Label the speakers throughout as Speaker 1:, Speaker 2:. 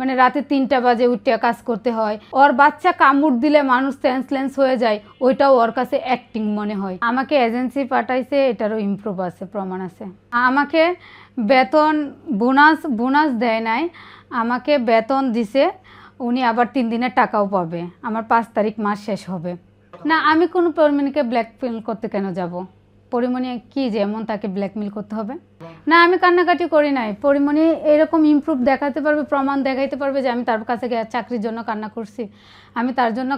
Speaker 1: মানে রাতে 3টা বাজে উঠে কাজ করতে হয়। ওর বাচ্চা কামড় দিলে মানুষ সেন্সলেস হয়ে যায়, ওইটাও ওর কাছে অ্যাক্টিং মনে হয়। আমাকে এজেন্সি পাঠাইছে, এটারও ইমপ্রুভ আছে, প্রমাণ আছে। আমাকে বেতন বোনাস দেয় নাই, আমাকে বেতন দিছে, উনি আবার 3 দিনের টাকাও পাবে। আমার 5 তারিখ মাস শেষ হবে। না, আমি কোনো পরিমণিকে ব্ল্যাকমেল করতে কেন যাব? পরিমণি কি যে এমন তাকে ব্ল্যাকমেল করতে হবে? না, আমি কান্নাকাটি করি নাই। পরিমণি এরকম ইমপ্রুভ দেখাতে পারবে, প্রমাণ দেখাইতে পারবে যে আমি তার কাছে চাকরির জন্য কান্না করছি। আমি তার জন্য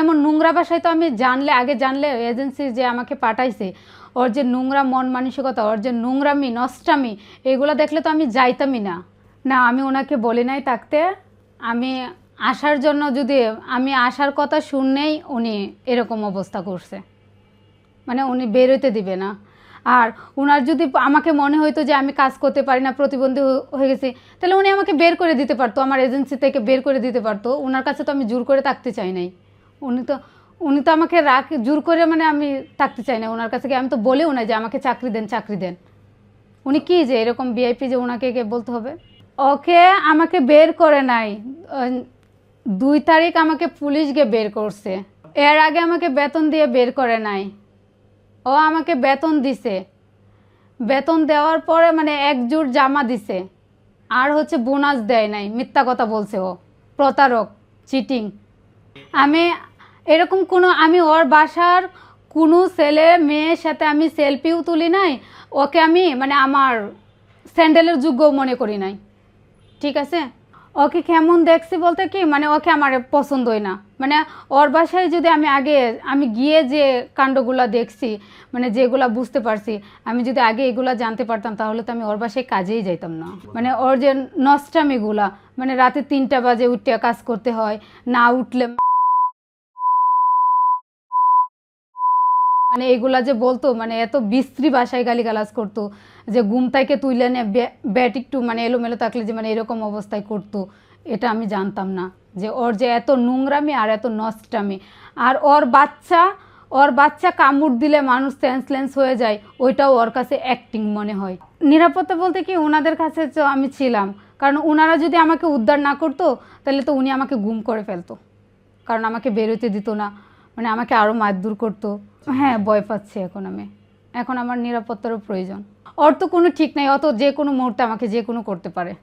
Speaker 1: এমন নোংরা ভাষায় তো আমি আগে জানলে এজেন্সি যে আমাকে পাঠাইছে, ওর যে নোংরা মন মানসিকতা, ওর যে নোংরামি নষ্টামি, এগুলো দেখলে তো আমি যাইতামই না। না, আমি ওনাকে বলি নাই থাকতে। আমি আসার জন্য, যদি আমি আসার কথা শুনলেই উনি এরকম অবস্থা করছে, মানে উনি বেরোতে দিবে না। আর ওনার যদি আমাকে মনে হইতো যে আমি কাজ করতে পারি না, প্রতিবন্ধী হয়ে গেছি, তাহলে উনি আমাকে বের করে দিতে পারতো, আমার এজেন্সি থেকে বের করে দিতে পারতো। ওনার কাছে তো আমি জোর করে থাকতে চাই নাই। উনি তো আমাকে জোর করে, মানে আমি থাকতে চাই না ওনার কাছে। আমি তো বলেও না যে আমাকে চাকরি দেন। উনি কি যে এরকম ভিআইপি যে ওনাকে বলতে হবে? ওকে আমাকে বের করে নাই, 2 তারিখ আমাকে পুলিশ গিয়ে বের করছে। এর আগে আমাকে বেতন দিয়ে বের করে নাই। ও আমাকে বেতন দিছে, বেতন দেওয়ার পরে মানে 1 জোড় জামা দিছে, আর হচ্ছে বোনাস দেয় নাই। মিথ্যা কথা বলছে, ও প্রতারক, চিটিং। আমি এরকম আমি ওর বাসার কোনো ছেলে মেয়ের সাথে আমি সেলফিও তুলি নাই। ওকে আমি মানে আমার স্যান্ডেলের যোগ্য মনে করি নাই, ঠিক আছে? ওকে কেমন দেখছি বলতে কি, মানে ওকে আমার পছন্দই না। মানে ওর বাসায় যদি আমি গিয়ে যে কাণ্ডগুলো দেখছি, মানে যেগুলো বুঝতে পারছি, আমি যদি আগে এগুলা জানতে পারতাম, তাহলে তো আমি ওর বাসায় কাজেই যাইতাম না। মানে ওর যে নষ্টামিগুলা, মানে রাতে 3টা বাজে উঠে কাজ করতে হয়, না উঠলে মানে এগুলা যে বলতো, মানে এত বিশ্রী ভাষায় গালিগালাজ করতো, যে ঘুম থেকে তুইলে নে ব্যাট একটু মানে এলোমেলো থাকলে যে মানে এরকম অবস্থায় করতো। এটা আমি জানতাম না যে ওর যে এত নোংরামি আর এত নষ্টামি। আর ওর বাচ্চা কামড় দিলে মানুষ সেন্সলেস হয়ে যায়, ওইটাও ওর কাছে অ্যাক্টিং মনে হয়। নিরাপত্তা বলতে কি, ওনাদের কাছে তো আমি ছিলাম, কারণ ওনারা যদি আমাকে উদ্ধার না করতো, তাহলে তো উনি আমাকে গুম করে ফেলতো, কারণ আমাকে বেরোতে দিত না, মানে আমাকে আরও মারধর করতো। হ্যাঁ, ভয় পাচ্ছি এখন আমার নিরাপত্তারও প্রয়োজন। ওর তো কোনো ঠিক নাই, অত যে কোনো মুহূর্তে আমাকে যে কোনো করতে পারে।